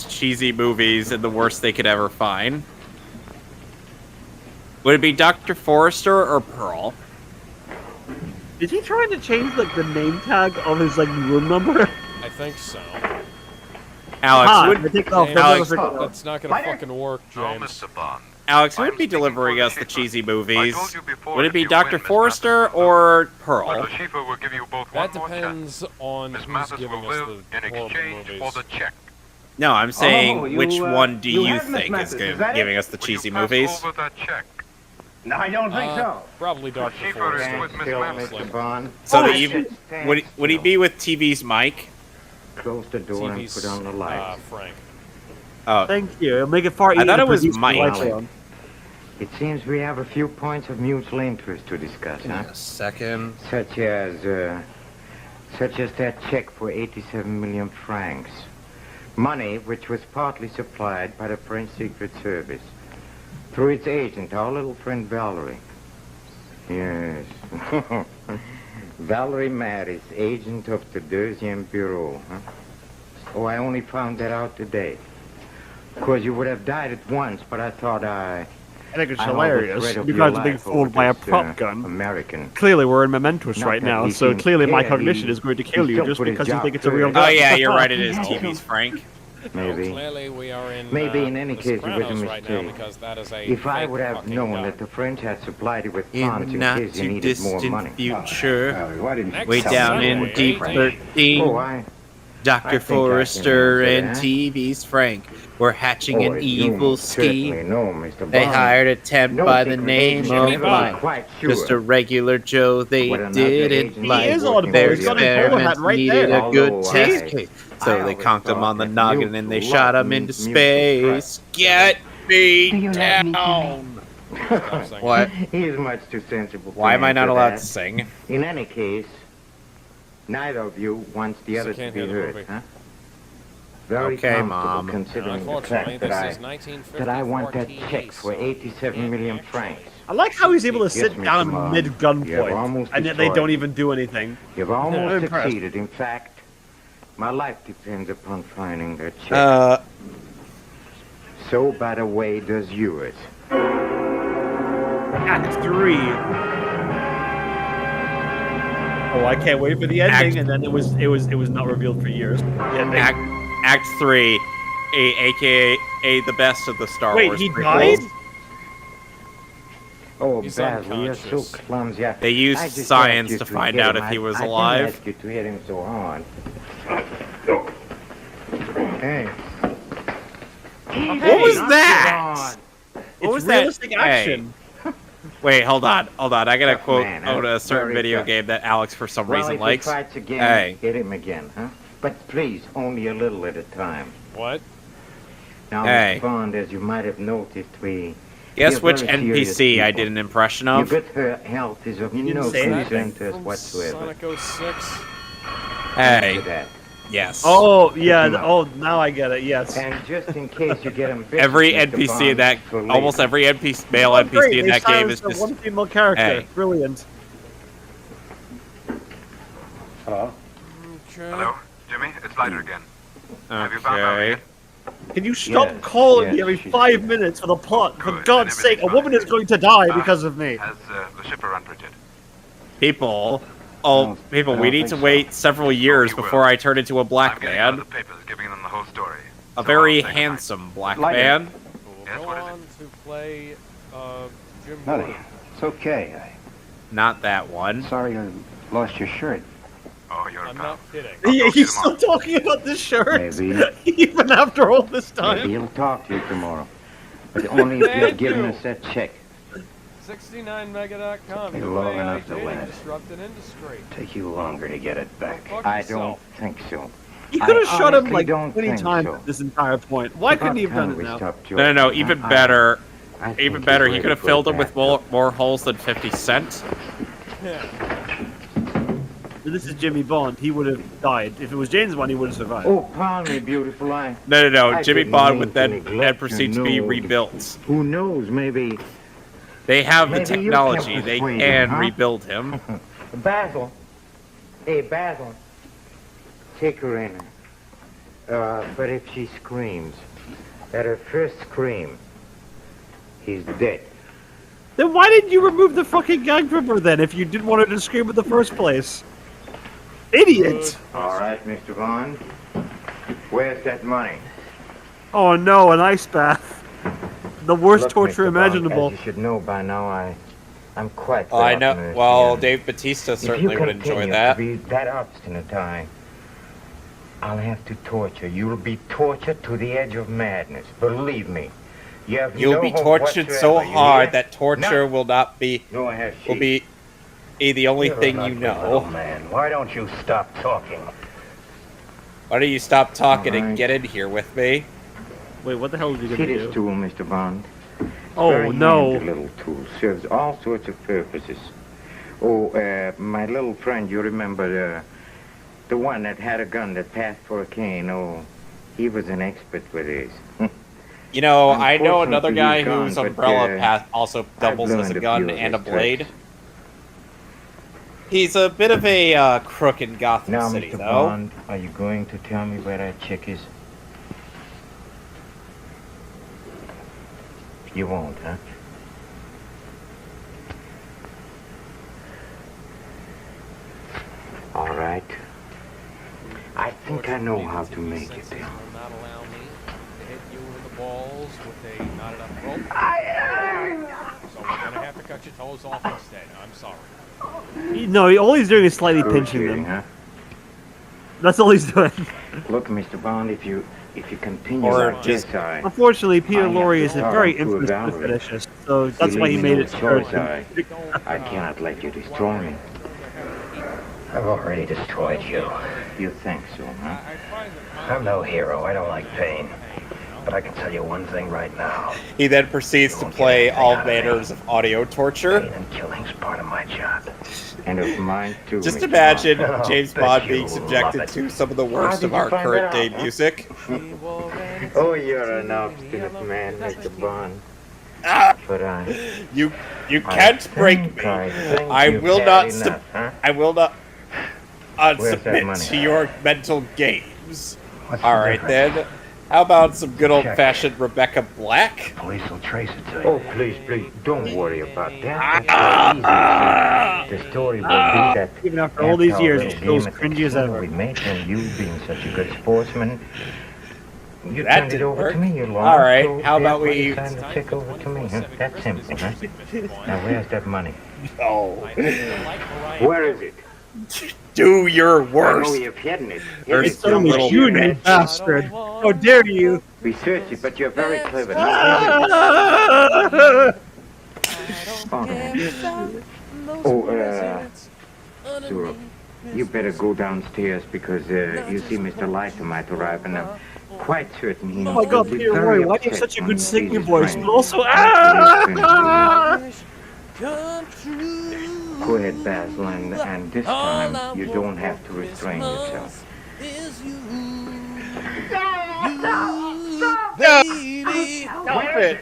cheesy movies and the worst they could ever find? Would it be Dr. Forrester or Pearl? Is he trying to change like the name tag of his like room number? I think so. Alex, Ah, would I think I'll Alex, figure it out. That's not gonna fucking work, Oh, James. Mr. Bond. Alex, who would be delivering us the cheesy movies? told you before, Would it if be you Dr. win, Miss Forrester Mathis will or Pearl? Well, Schiffer will give you both That one more chance. depends on Miss who's Mathis giving will us live the in horrible exchange movies. for the check. No, I'm saying you, which one do you you have Miss think is Mathis, is that giving it? us the Will you cheesy pass movies? over that check? No, I don't think so. Probably Dr. Schiffer is Forrester. with Miss Still, Mathis. Mr. Bond. So Oh, that I even should would he be with TV's mic? Close the door and TV's, put on the lights. Frank. Oh, Thank you. It'll make it far I easier thought to it was produce the Mike. lights on. It seems we have a few points of mutual interest to discuss, huh? a second. Such as that check for 87 million francs. Money which was partly supplied by the French Secret Service through its agent, our little friend Valerie. Yes. Valerie Maris, agent of the Deuxième Bureau. Huh? Oh, I only found that out today. Of course, you would have died at once, but I thought I think it's hold the hilarious thread of because your of being life fooled over by a this, prop gun. American. Clearly, we're in Mementos Not right that now, he so seems clearly my care, cognition he- is going to he kill you still just put his because you job think it's a real first. Oh guy. yeah, you're right. It is TV's Frank. Maybe. Clearly, we are in. Maybe in any The case it was a Sopranos right now mistake. because that is a If I fake would have fucking known guy. that the French had supplied it with In funds the in not case you too needed more money. distant future, Why didn't Next way down in Sunday, deep 13, Oh, I Dr. think I Forrester can and answer that. TV's Frank were hatching Oh, an you evil certainly scheme. know, Mr. Bond. They hired a temp No by the secret name agent of can ever be Mike. quite sure Just a regular Joe they what another didn't agent like. He is working audible. Their for He's the got his other. bowler experiments hat right needed there. a good Although test I- case. I So they always conked him thought on the that noggin and they mutual shot love him into means mutual trust. space. Get me Do you love me, down! Stop singing. What? He is much too sensible. to Why am I not answer allowed that. to sing? In any case, neither of you wants the So other to can't be hear the heard, movie. huh? Very Okay, comfortable Mom. considering the Unfortunately, fact that this is I 1954 want that TV, check for so 87 million francs. I like how he's able to Yes, sit Mr. down Mom. mid You have gunpoint, almost and yet they destroyed don't me. even do anything. You've I'm almost impressed. succeeded. In fact, my life depends upon finding that check. So, by the way, does yours. Act 3. Oh, I can't wait for the ending, and then it was not revealed for years. The ending. Act 3, aka the best of the Star Wait, Wars he prequels. died? Oh, He's Basil, you're so unconscious. clumsy. They used I just science asked you to find hit out him. if he was I alive. didn't ask you to hit him so hard. Hey. What was that? What It's was that? realistic action. Hey. Wait, hold on. I gotta Tough quote man, out huh? a certain Very video tough. game that Alex for some Well, reason if likes. he fights again, Hey. hit him again, huh? But please, only a little at a time. What? Now, Hey. Mr. Bond, as you might have noticed, we... Guess we're which very serious NPC I people. did an impression Your of? good health is of didn't no say concern anything. to us From whatsoever. Sonic 06? Hey, After that. yes. Oh, yeah. him up. Oh, now I get it. Yes. And just in case you get ambitious, Every Mr. NPC in Bond, that, for almost later. every NPC, male Oh, NPC great, in they that game is silenced the just. one female character. Hey. Brilliant. Hello? Hello, Jimmy? It's Leiter again. Have you found Valerie Okay. yet? Can you stop Yes, calling me yes, every she's 5 good. minutes for the plot? For Good, God's then sake, a everything's woman fine. is going to die Ah. because of me. Has the shipper entered yet? People, No, people, I we don't need think to so. wait several years you will. before I turn into a black I'm getting out man. of the papers, giving them the whole story. A So very I'll say goodnight. handsome black Lighter. man. We'll Yes, go what is on to play Jim Nothing. Gordon. It's okay. Not that one. Sorry you're lost your shirt. Oh, you're I'm not kidding. He's still talking about this shirt, Maybe. even after all this time. Maybe he'll talk to you tomorrow. But only if you're Thank giving you. us that check. 69mega.com. You're Your long way enough to I win it. disrupt an industry. Take you longer to get it back. Fuck I yourself. don't think so. You could have I shot him honestly like don't 20 think times so. at this entire point. Why couldn't he have done it now? No, even better. I Even think better, he's he could have ready filled for him with more holes than 50 Cent. This is Jimmy Bond. He would have died. If it was James Bond, he would have survived. Oh, pardon me, beautiful. No. I Jimmy didn't Bond mean would to then neglect proceed your to be nose. rebuilt. Who knows? Maybe. They have the Maybe you technology. can They persuade can him, huh? rebuild him. Basil. Hey, Basil. Take her in. But if she screams, at her first scream, he's dead. Then why didn't you remove the fucking gag from her then if you didn't want her to scream in the first place? Idiot! All right, Mr. Bond. Where's that money? Oh no, an ice bath. The worst Look, torture Mr. Bond, imaginable. as you should know by now, I'm quite Oh, I know. often Well, in. Dave Bautista If you certainly would enjoy continue that. to be that obstinate, I'll have to torture. You'll be tortured to the edge of madness. Believe me. You have You'll no be hope tortured so whatsoever, you hard hear? that torture None. will not be No, I have will be the only You're thing a you lucky little know. man. Why don't you stop talking? Why don't you stop talking and Alright. get in here with me? Wait, what the hell is he See gonna this do? tool, Mr. Bond? Oh Very no. handy little tool. Serves all sorts of purposes. Oh, my little friend, you remember the one that had a gun that passed for a cane? Oh, he was an expert with this. You know, I know another Unfortunately, guy he's gone, whose but, umbrella also doubles as learned a a gun few of and a his blade. tricks. He's a bit of a crook in Gotham Now, City, Mr. though. Bond, are you going to tell me where that chick is? You won't, huh? All right. I think I know how to make it. Will not allow me to hit you in the balls with a knotted up rope. So we're gonna have to cut your toes off instead. I'm sorry. No, all he's doing is slightly pinching Irritating, them. huh? That's all he's doing. Look, Mr. Bond, if you continue Or like just- this, I Unfortunately, Peter I have Lorre to is a talk very to a infamous Valerie. fetishist, so that's you why he leave me made no it choice, hurt. I cannot let you destroy me. I've already destroyed you. You think so, huh? I'm no hero. I don't like pain. But I can tell you one thing right now. He then proceeds to play all manners of audio torture. Pain and killing's part of my job. And of mine, too, Just Mr. imagine Bond. James Bet Bond you being love subjected it. to some of the How worst did of you our find current that day out, huh? music. Oh, you're an obstinate man, Mr. Bond. Ah! But You can't break me. I will not I will not Where's that submit money? to your mental games. What's the Alright difference? then. How about some good old fashioned Rebecca Black? Police will trace it to you. Oh, please, don't worry about that. That's so easy. The story will be that Even after all these years, our it's still as game at the cringy as casino ever. we made, and you being such a good sportsman, you That turned it didn't over work. to me. You All right, so how about therefore we- you signed the check over to me, huh? That's simple, huh? Now, where's that money? Oh. Where is it? Do your I know worst. you've hidden it. There's It's only little you, you bitch. bastard. How dare you? We searched it, but you're very clever. So, you better go downstairs because you see Mr. Leiter might arrive, and I'm quite certain he Oh my god, will be Peter very Lorre, why do you have upset such a when good he sees singing his voice, friend. but also Go ahead, Basil, and this time you don't have to restrain yourself. Stop it.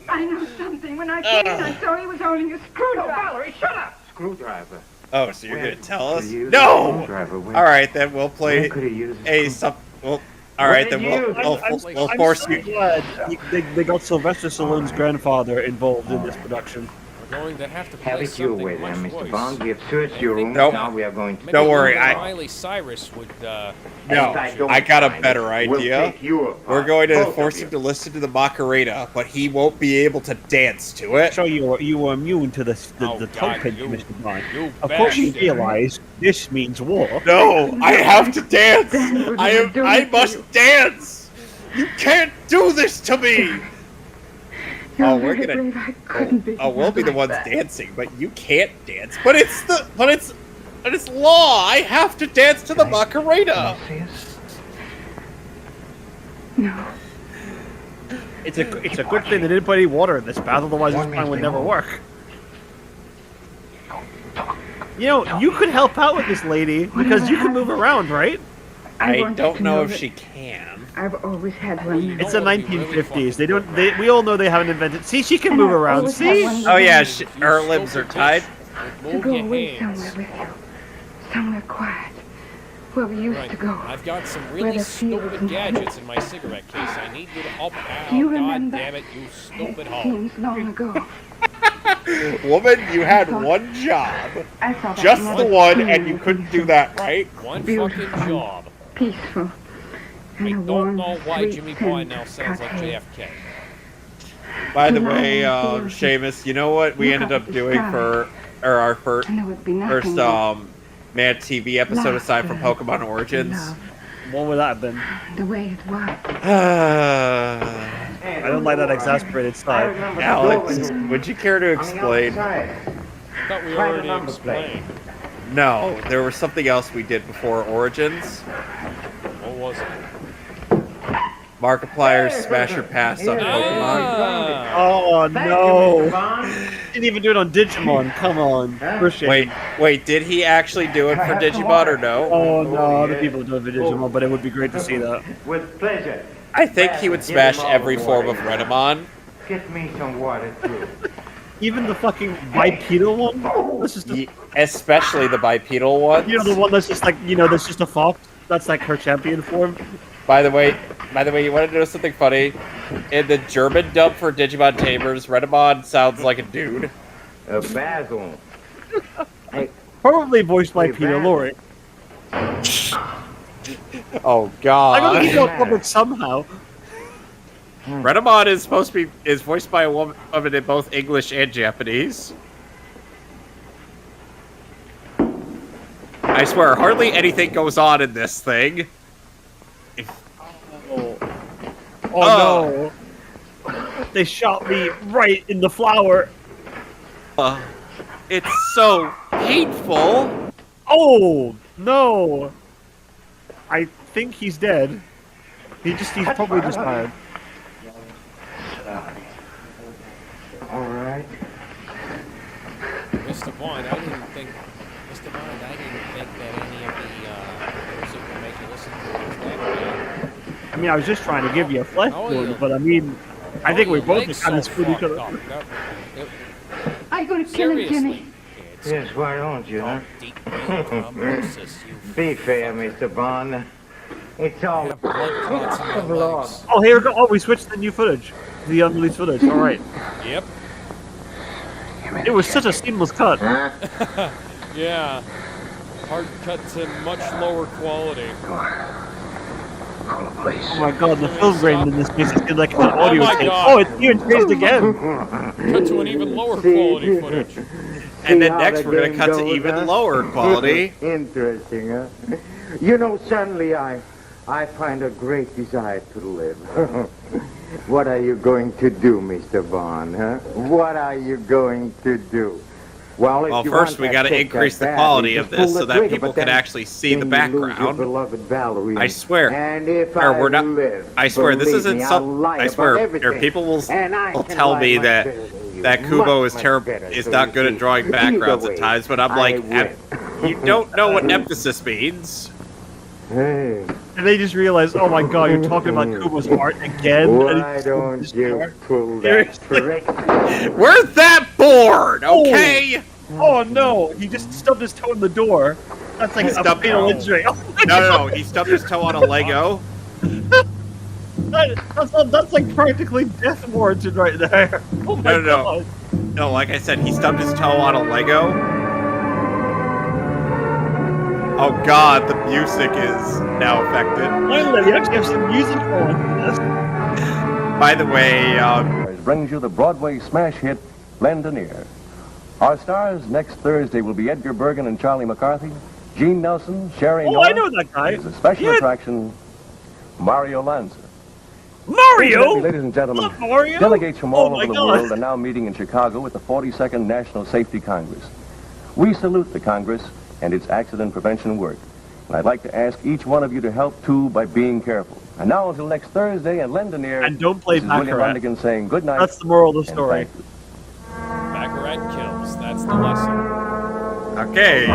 I know something. When I came in, I saw he was holding a screwdriver. Valerie, shut up! Screwdriver. Oh, so you're gonna tell us? Use No! a screwdriver. When- Alright, then we'll when play could he use a sub. Well, alright, then we'll force you. glad they got Sylvester Stallone's grandfather involved in this production. We're going to have to Have play it your something way then, much Mr. worse. Bond. We have searched your room. Nope. Now we are going to... Don't worry, Miley Cyrus would, No, I got a better idea. We'll We're going to force him to listen to the Macarena, but he won't be able to dance to it. So you are immune to the Oh, toe God, pinch, you- Mr. Bond. you Of course you bastard. realize This means war. No, I have to dance. I must dance. You can't do this to me. Oh, we're gonna. Oh, we'll be the ones dancing, but you can't dance. But it's law. I have to dance to the Macarena. No. It's a good thing they didn't put any water in this bath, otherwise this plan would never work. You know, you could help out with this lady because you can move around, right? I don't know if she can. I've always had one. It's the 1950s. We all know they haven't invented. See, she can move around. See? Oh yeah, her limbs are tied. To go away somewhere with you, somewhere quiet, where we used to go. I've got some really stupid gadgets in my cigarette case. I need you to help Do you out. God remember? damn it, you stupid It hoe. seems long ago. Woman, you had one job. I thought I'd Just never the one, seen and you couldn't do that, right? One Beautiful. fucking job. Peaceful. And I a don't warm, know why sweet Jimmy scent Boy now sounds like cut hair. JFK. By the way, Seamus, you know what we Look ended up up at the doing sky. for our first And there would be nothing MehTV episode Love, aside from Pokemon Origins? love, What would that have been? the way it was. I don't like that exasperated side. Alex, would you care to explain? I thought we already explained. No, there was something else we did before Origins. What was it? Markiplier's Smasher Pass on Pokemon. Oh no! Didn't even do it on Digimon. Come on. Wait, did he actually do it for Digimon or no? Oh no, other people do it for Digimon, but it would be great to see that. With pleasure. I think he would smash every form of Renamon. Get me some water too. Even the fucking bipedal one? That's just Especially the bipedal one. You know, the one that's just like, that's just a fox? That's like her champion form? By the way, you want to know something funny? In the German dub for Digimon Tamers, Renamon sounds like a dude. A basil. Probably voiced by Peter Lorre. Oh God! I gotta keep that public somehow. Renamon is supposed to be voiced by a woman in both English and Japanese. I swear, hardly anything goes on in this thing. Oh no! They shot me right in the flower. It's so painful. Oh no! I think he's dead. He's probably just tired. All right. Mr. Bond, I didn't think that any of the music would make you listen to it was that bad. I mean, I was just trying to give you a flesh wound, but I mean, I think we both just kind of screwed each other. Are you going to kill him, Jimmy? Yes, why don't you, huh? Be fair, Mr. Bond. It's all Lord. Oh, here we go. Oh, we switched the new footage. The unreleased footage. All right. Yep. It was such a seamless cut. Yeah. Hard cut to much lower quality. Oh my god, the film grain in this case is good like an audio my tape. God. Oh, it's even changed again. Cut to an even lower quality footage. And then next we're gonna cut to even lower quality. Interesting, huh? You know, suddenly I find a great desire to live. What are you going to do, Mr. Bond, huh? What are you going to do? Well, first we got to increase the quality of this so that people can actually see the background. I swear, and if or we're not. live, I swear this isn't me, some. I swear, or people will tell me that Kubo is terrible, is not good at drawing backgrounds at times. But I'm like, you don't know what emphasis means. Hey. And they just realized, oh my god, you're talking about Kubo's art again. Why don't you pull that trick? We're that bored, okay? Oh no, he just stubbed his toe in the door. That's like a fatal injury. Oh, no, he stubbed his toe on a Lego. That's like practically death warranted right there. Oh my god. No, like I said, he stubbed his toe on a Lego. Oh god, the music is now affected. Finally, you actually have some music on this. By the way, brings you the Broadway smash hit, Lend an Ear. Our stars next Thursday will be Edgar Bergen and Charlie McCarthy, Gene Nelson, Sherry Oh, North, I know that guy. is a special Yeah. attraction, Mario Lanza. Mario? Ladies and gentlemen, Not Mario? delegates from Oh all my over the God. world are now meeting in Chicago at the 42nd National Safety Congress. We salute the Congress and its accident prevention work. And I'd like to ask each one of you to help, too, by being careful. And now until next Thursday, and lend an ear. And don't play this is William Baccarat. Lundigan saying good night. That's the moral of the and story. thank you. Baccarat kills. That's the lesson. Okay.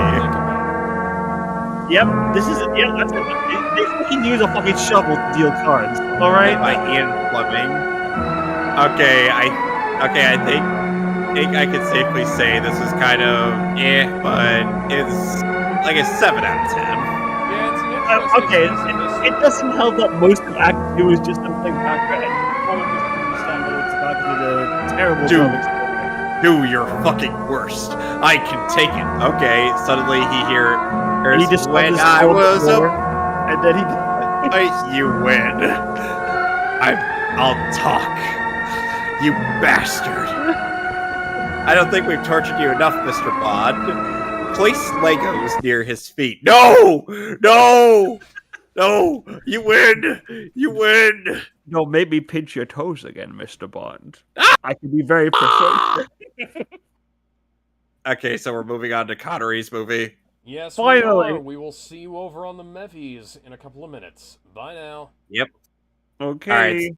Yep, this is it. Yeah, that's it. They fucking use a fucking shovel to deal cards. All right. By Ian Fleming. Okay, I think I could safely say this is kind of but it's like a 7 out of 10. Yeah, it's an interesting Okay, specificity. it doesn't help that most of Act 2 is just them playing Baccarat. All of this understand that it's about to be the terrible Dude. topics. Do your fucking worst. I can take it. Okay, suddenly he hears He just when this I on the was floor, a and then he. you win. I'll talk. You bastard. I don't think we've tortured you enough, Mr. Bond. Place Legos near his feet. No! No! No! You win! You win! No, maybe pinch your toes again, Mr. Bond. I can be very precise. Okay, so we're moving on to Connery's movie. Yes, Finally. we are. We will see you over on the Mevies in a couple of minutes. Bye now. Yep. Okay. All right.